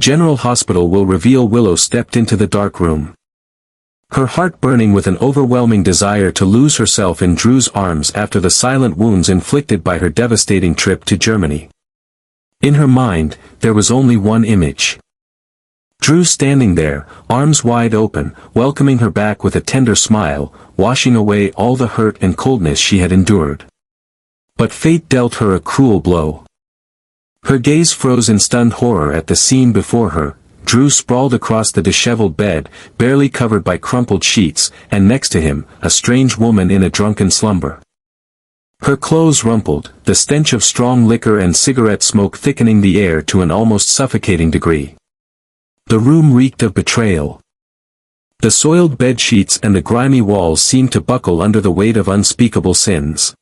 General Hospital will reveal Willow stepped into the dark room. Her heart burning with an overwhelming desire to lose herself in Drew's arms after the silent wounds inflicted by her devastating trip to Germany. In her mind, there was only one image. Drew standing there, arms wide open, welcoming her back with a tender smile, washing away all the hurt and coldness she had endured. But fate dealt her a cruel blow. Her gaze froze in stunned horror at the scene before her. Drew sprawled across the disheveled bed, barely covered by crumpled sheets, and next to him, a strange woman in a drunken slumber. Her clothes rumpled, the stench of strong liquor and cigarette smoke thickening the air to an almost suffocating degree. The room reeked of betrayal. The soiled bed sheets and the grimy walls seemed to buckle under the weight of unspeakable sins.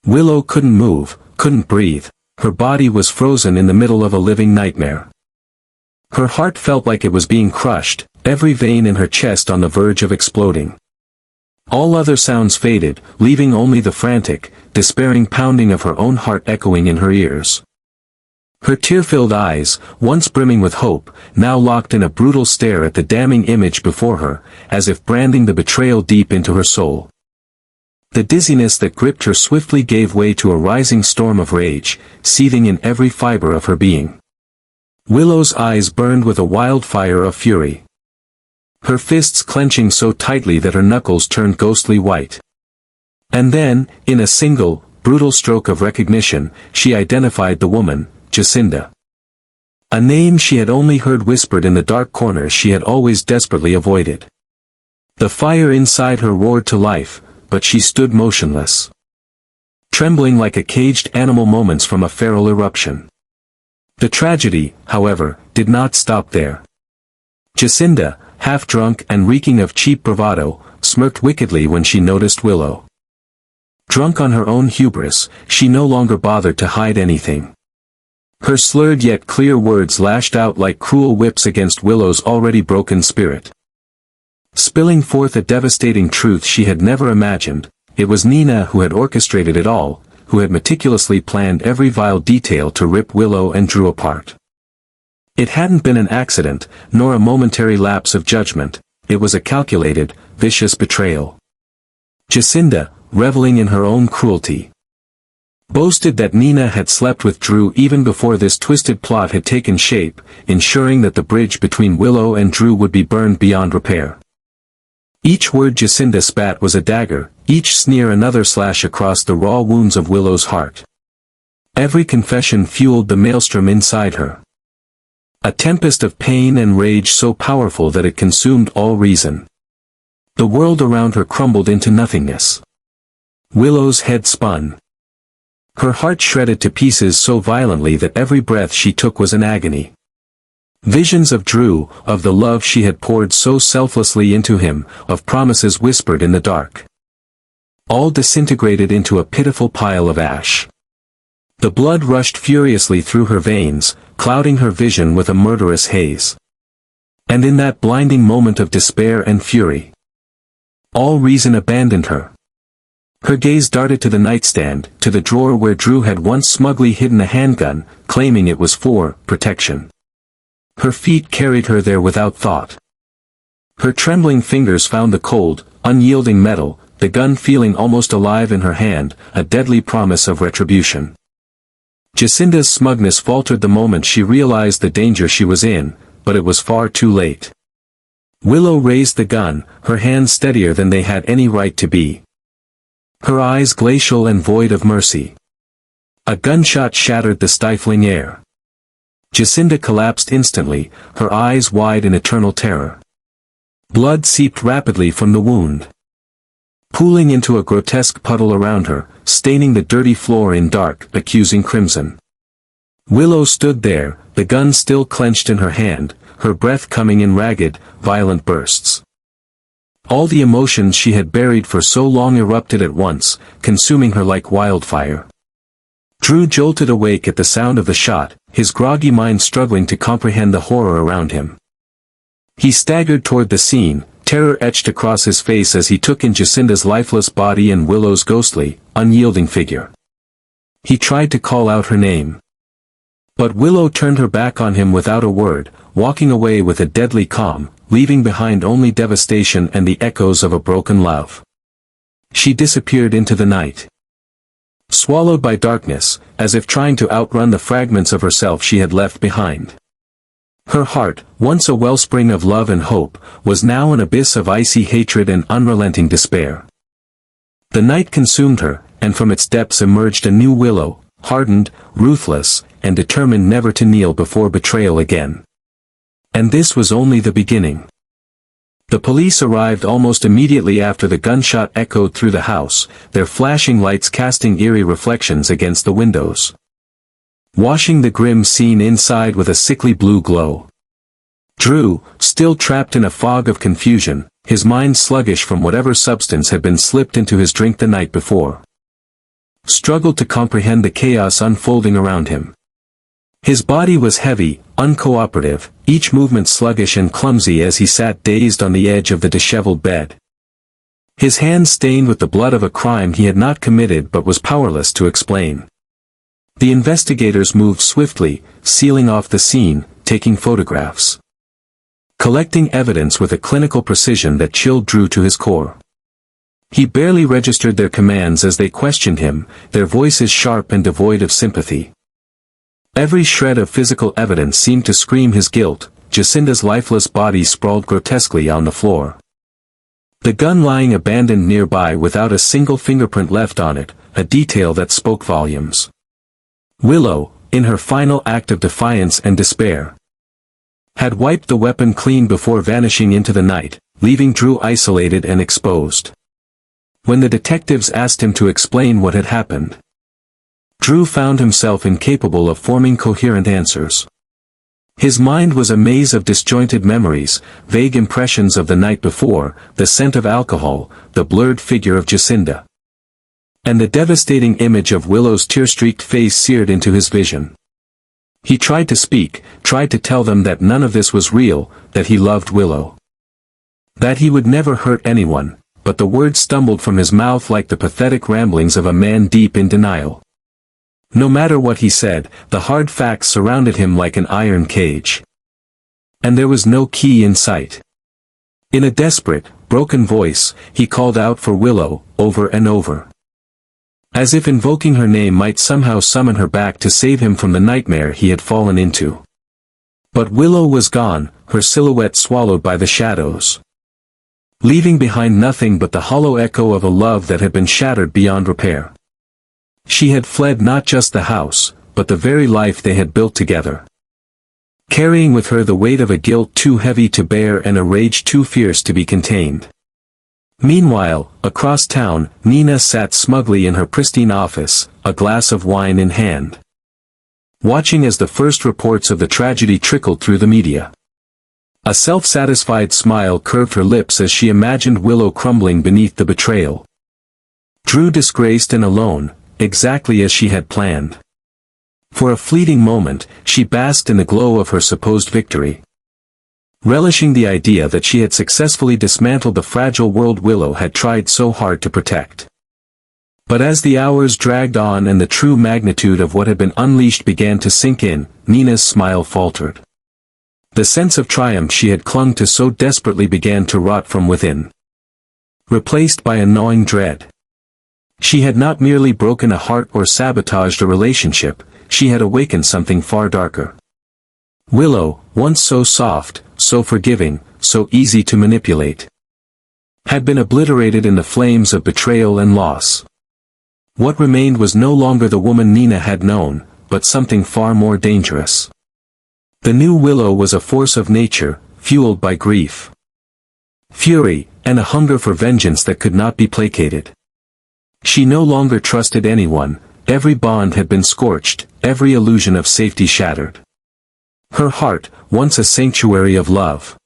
Willow couldn't move, couldn't breathe. Her body was frozen in the middle of a living nightmare. Her heart felt like it was being crushed, every vein in her chest on the verge of exploding. All other sounds faded, leaving only the frantic, despairing pounding of her own heart echoing in her ears. Her tear-filled eyes, once brimming with hope, now locked in a brutal stare at the damning image before her, as if branding the betrayal deep into her soul. The dizziness that gripped her swiftly gave way to a rising storm of rage, seething in every fiber of her being. Willow's eyes burned with a wildfire of fury. Her fists clenching so tightly that her knuckles turned ghostly white. And then, in a single, brutal stroke of recognition, she identified the woman, Jacinda. A name she had only heard whispered in the dark corners she had always desperately avoided. The fire inside her roared to life, but she stood motionless. Trembling like a caged animal moments from a feral eruption. The tragedy, however, did not stop there. Jacinda, half drunk and reeking of cheap bravado, smirked wickedly when she noticed Willow. Drunk on her own hubris, she no longer bothered to hide anything. Her slurred yet clear words lashed out like cruel whips against Willow's already broken spirit. Spilling forth a devastating truth she had never imagined, it was Nina who had orchestrated it all, who had meticulously planned every vile detail to rip Willow and Drew apart. It hadn't been an accident, nor a momentary lapse of judgment, it was a calculated, vicious betrayal. Jacinda, reveling in her own cruelty, boasted that Nina had slept with Drew even before this twisted plot had taken shape, ensuring that the bridge between Willow and Drew would be burned beyond repair. Each word Jacinda spat was a dagger, each sneer another slash across the raw wounds of Willow's heart. Every confession fueled the maelstrom inside her. A tempest of pain and rage so powerful that it consumed all reason. The world around her crumbled into nothingness. Willow's head spun. Her heart shredded to pieces so violently that every breath she took was an agony. Visions of Drew, of the love she had poured so selflessly into him, of promises whispered in the dark. All disintegrated into a pitiful pile of ash. The blood rushed furiously through her veins, clouding her vision with a murderous haze. And in that blinding moment of despair and fury, all reason abandoned her. Her gaze darted to the nightstand, to the drawer where Drew had once smugly hidden a handgun, claiming it was for protection. Her feet carried her there without thought. Her trembling fingers found the cold, unyielding metal, the gun feeling almost alive in her hand, a deadly promise of retribution. Jacinda's smugness faltered the moment she realized the danger she was in, but it was far too late. Willow raised the gun, her hands steadier than they had any right to be. Her eyes glacial and void of mercy. A gunshot shattered the stifling air. Jacinda collapsed instantly, her eyes wide in eternal terror. Blood seeped rapidly from the wound, pooling into a grotesque puddle around her, staining the dirty floor in dark, accusing crimson. Willow stood there, the gun still clenched in her hand, her breath coming in ragged, violent bursts. All the emotions she had buried for so long erupted at once, consuming her like wildfire. Drew jolted awake at the sound of the shot, his groggy mind struggling to comprehend the horror around him. He staggered toward the scene, terror etched across his face as he took in Jacinda's lifeless body and Willow's ghostly, unyielding figure. He tried to call out her name. But Willow turned her back on him without a word, walking away with a deadly calm, leaving behind only devastation and the echoes of a broken love. She disappeared into the night. Swallowed by darkness, as if trying to outrun the fragments of herself she had left behind. Her heart, once a wellspring of love and hope, was now an abyss of icy hatred and unrelenting despair. The night consumed her, and from its depths emerged a new Willow, hardened, ruthless, and determined never to kneel before betrayal again. And this was only the beginning. The police arrived almost immediately after the gunshot echoed through the house, their flashing lights casting eerie reflections against the windows, washing the grim scene inside with a sickly blue glow. Drew, still trapped in a fog of confusion, his mind sluggish from whatever substance had been slipped into his drink the night before, struggled to comprehend the chaos unfolding around him. His body was heavy, uncooperative, each movement sluggish and clumsy as he sat dazed on the edge of the disheveled bed. His hands stained with the blood of a crime he had not committed but was powerless to explain. The investigators moved swiftly, sealing off the scene, taking photographs, collecting evidence with a clinical precision that chilled Drew to his core. He barely registered their commands as they questioned him, their voices sharp and devoid of sympathy. Every shred of physical evidence seemed to scream his guilt. Jacinda's lifeless body sprawled grotesquely on the floor, the gun lying abandoned nearby without a single fingerprint left on it, a detail that spoke volumes. Willow, in her final act of defiance and despair, had wiped the weapon clean before vanishing into the night, leaving Drew isolated and exposed. When the detectives asked him to explain what had happened, Drew found himself incapable of forming coherent answers. His mind was a maze of disjointed memories, vague impressions of the night before, the scent of alcohol, the blurred figure of Jacinda, and the devastating image of Willow's tear-streaked face seared into his vision. He tried to speak, tried to tell them that none of this was real, that he loved Willow, that he would never hurt anyone, but the words stumbled from his mouth like the pathetic ramblings of a man deep in denial. No matter what he said, the hard facts surrounded him like an iron cage. And there was no key in sight. In a desperate, broken voice, he called out for Willow, over and over, as if invoking her name might somehow summon her back to save him from the nightmare he had fallen into. But Willow was gone, her silhouette swallowed by the shadows, leaving behind nothing but the hollow echo of a love that had been shattered beyond repair. She had fled not just the house, but the very life they had built together, carrying with her the weight of a guilt too heavy to bear and a rage too fierce to be contained. Meanwhile, across town, Nina sat smugly in her pristine office, a glass of wine in hand, watching as the first reports of the tragedy trickled through the media. A self-satisfied smile curved her lips as she imagined Willow crumbling beneath the betrayal. Drew disgraced and alone, exactly as she had planned. For a fleeting moment, she basked in the glow of her supposed victory, relishing the idea that she had successfully dismantled the fragile world Willow had tried so hard to protect. But as the hours dragged on and the true magnitude of what had been unleashed began to sink in, Nina's smile faltered. The sense of triumph she had clung to so desperately began to rot from within, replaced by a gnawing dread. She had not merely broken a heart or sabotaged a relationship, she had awakened something far darker. Willow, once so soft, so forgiving, so easy to manipulate, had been obliterated in the flames of betrayal and loss. What remained was no longer the woman Nina had known, but something far more dangerous. The new Willow was a force of nature, fueled by grief, fury, and a hunger for vengeance that could not be placated. She no longer trusted anyone, every bond had been scorched, every illusion of safety shattered. Her heart, once a sanctuary of love,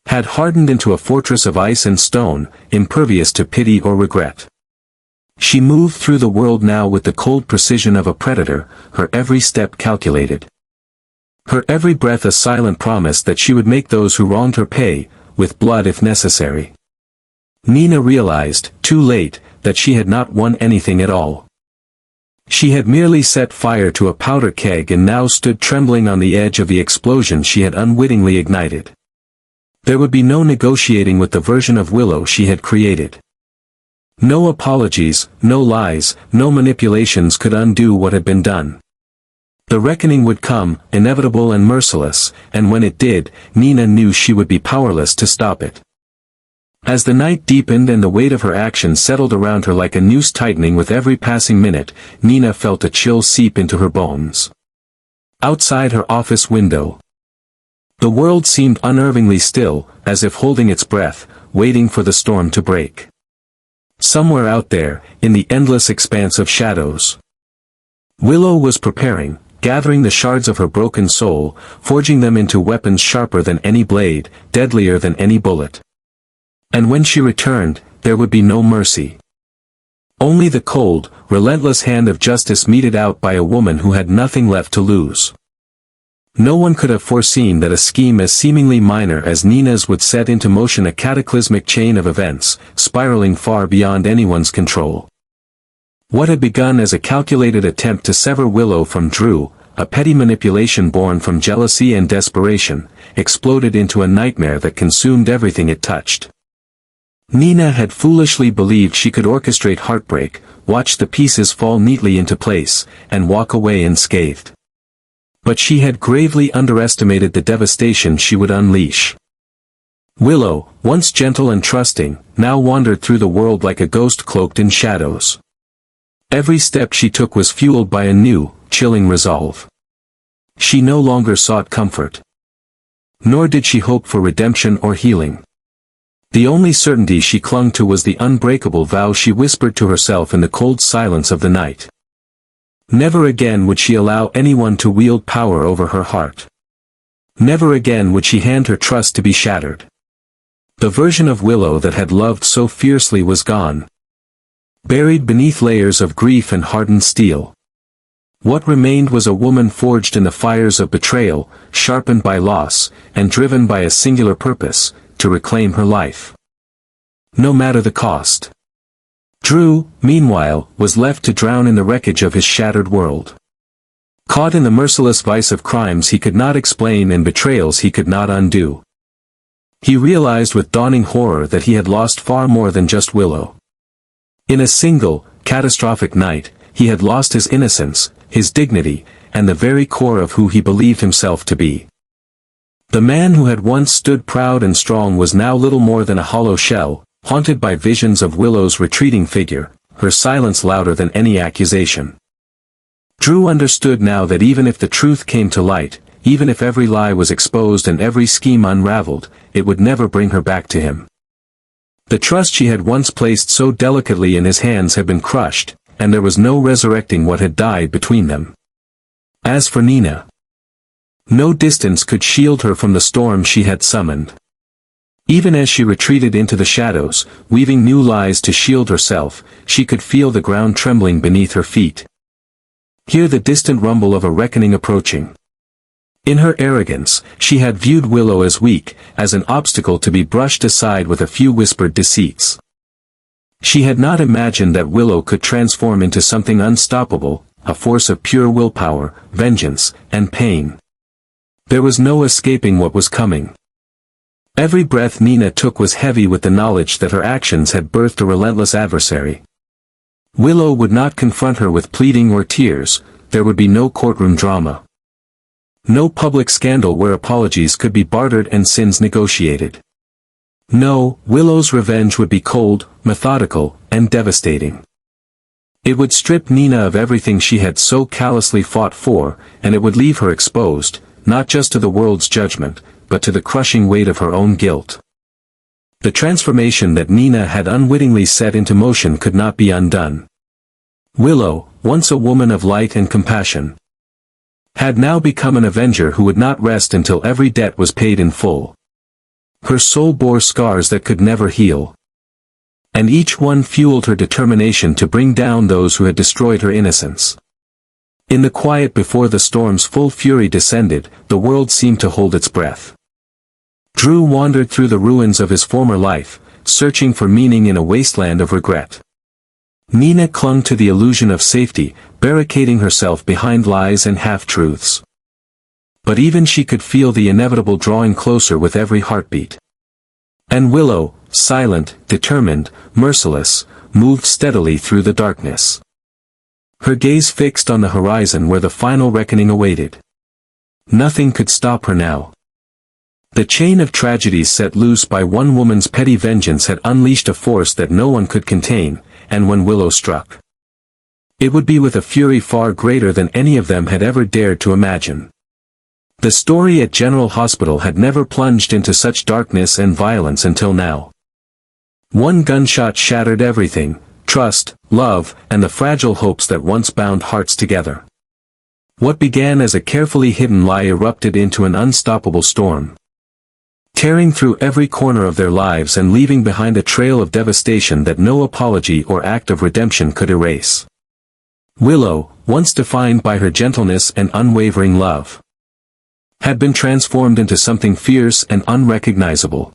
had hardened into a fortress of ice and stone, impervious to pity or regret. She moved through the world now with the cold precision of a predator, her every step calculated, her every breath a silent promise that she would make those who wronged her pay, with blood if necessary. Nina realized, too late, that she had not won anything at all. She had merely set fire to a powder keg and now stood trembling on the edge of the explosion she had unwittingly ignited. There would be no negotiating with the version of Willow she had created. No apologies, no lies, no manipulations could undo what had been done. The reckoning would come, inevitable and merciless, and when it did, Nina knew she would be powerless to stop it. As the night deepened and the weight of her actions settled around her like a noose tightening with every passing minute, Nina felt a chill seep into her bones. Outside her office window, the world seemed unnervingly still, as if holding its breath, waiting for the storm to break. Somewhere out there, in the endless expanse of shadows, Willow was preparing, gathering the shards of her broken soul, forging them into weapons sharper than any blade, deadlier than any bullet. And when she returned, there would be no mercy. Only the cold, relentless hand of justice meted out by a woman who had nothing left to lose. No one could have foreseen that a scheme as seemingly minor as Nina's would set into motion a cataclysmic chain of events, spiraling far beyond anyone's control. What had begun as a calculated attempt to sever Willow from Drew, a petty manipulation born from jealousy and desperation, exploded into a nightmare that consumed everything it touched. Nina had foolishly believed she could orchestrate heartbreak, watch the pieces fall neatly into place, and walk away unscathed. But she had gravely underestimated the devastation she would unleash. Willow, once gentle and trusting, now wandered through the world like a ghost cloaked in shadows. Every step she took was fueled by a new, chilling resolve. She no longer sought comfort. Nor did she hope for redemption or healing. The only certainty she clung to was the unbreakable vow she whispered to herself in the cold silence of the night. Never again would she allow anyone to wield power over her heart. Never again would she hand her trust to be shattered. The version of Willow that had loved so fiercely was gone. Buried beneath layers of grief and hardened steel. What remained was a woman forged in the fires of betrayal, sharpened by loss, and driven by a singular purpose, to reclaim her life. No matter the cost. Drew, meanwhile, was left to drown in the wreckage of his shattered world. Caught in the merciless vice of crimes he could not explain and betrayals he could not undo. He realized with dawning horror that he had lost far more than just Willow. In a single, catastrophic night, he had lost his innocence, his dignity, and the very core of who he believed himself to be. The man who had once stood proud and strong was now little more than a hollow shell, haunted by visions of Willow's retreating figure, her silence louder than any accusation. Drew understood now that even if the truth came to light, even if every lie was exposed and every scheme unraveled, it would never bring her back to him. The trust she had once placed so delicately in his hands had been crushed, and there was no resurrecting what had died between them. As for Nina, no distance could shield her from the storm she had summoned. Even as she retreated into the shadows, weaving new lies to shield herself, she could feel the ground trembling beneath her feet. Hear the distant rumble of a reckoning approaching. In her arrogance, she had viewed Willow as weak, as an obstacle to be brushed aside with a few whispered deceits. She had not imagined that Willow could transform into something unstoppable, a force of pure willpower, vengeance, and pain. There was no escaping what was coming. Every breath Nina took was heavy with the knowledge that her actions had birthed a relentless adversary. Willow would not confront her with pleading or tears, there would be no courtroom drama. No public scandal where apologies could be bartered and sins negotiated. No, Willow's revenge would be cold, methodical, and devastating. It would strip Nina of everything she had so callously fought for, and it would leave her exposed, not just to the world's judgment, but to the crushing weight of her own guilt. The transformation that Nina had unwittingly set into motion could not be undone. Willow, once a woman of light and compassion, had now become an avenger who would not rest until every debt was paid in full. Her soul bore scars that could never heal. And each one fueled her determination to bring down those who had destroyed her innocence. In the quiet before the storm's full fury descended, the world seemed to hold its breath. Drew wandered through the ruins of his former life, searching for meaning in a wasteland of regret. Nina clung to the illusion of safety, barricading herself behind lies and half-truths. But even she could feel the inevitable drawing closer with every heartbeat. And Willow, silent, determined, merciless, moved steadily through the darkness. Her gaze fixed on the horizon where the final reckoning awaited. Nothing could stop her now. The chain of tragedies set loose by one woman's petty vengeance had unleashed a force that no one could contain, and when Willow struck, it would be with a fury far greater than any of them had ever dared to imagine. The story at General Hospital had never plunged into such darkness and violence until now. One gunshot shattered everything: trust, love, and the fragile hopes that once bound hearts together. What began as a carefully hidden lie erupted into an unstoppable storm, tearing through every corner of their lives and leaving behind a trail of devastation that no apology or act of redemption could erase. Willow, once defined by her gentleness and unwavering love, had been transformed into something fierce and unrecognizable.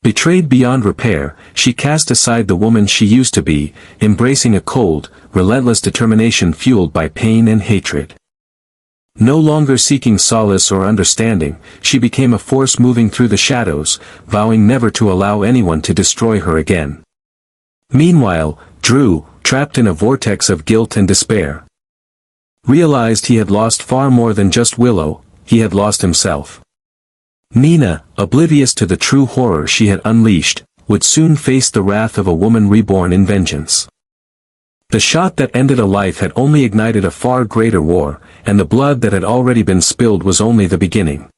Betrayed beyond repair, she cast aside the woman she used to be, embracing a cold, relentless determination fueled by pain and hatred. No longer seeking solace or understanding, she became a force moving through the shadows, vowing never to allow anyone to destroy her again. Meanwhile, Drew, trapped in a vortex of guilt and despair, realized he had lost far more than just Willow. He had lost himself. Nina, oblivious to the true horror she had unleashed, would soon face the wrath of a woman reborn in vengeance. The shot that ended a life had only ignited a far greater war, and the blood that had already been spilled was only the beginning.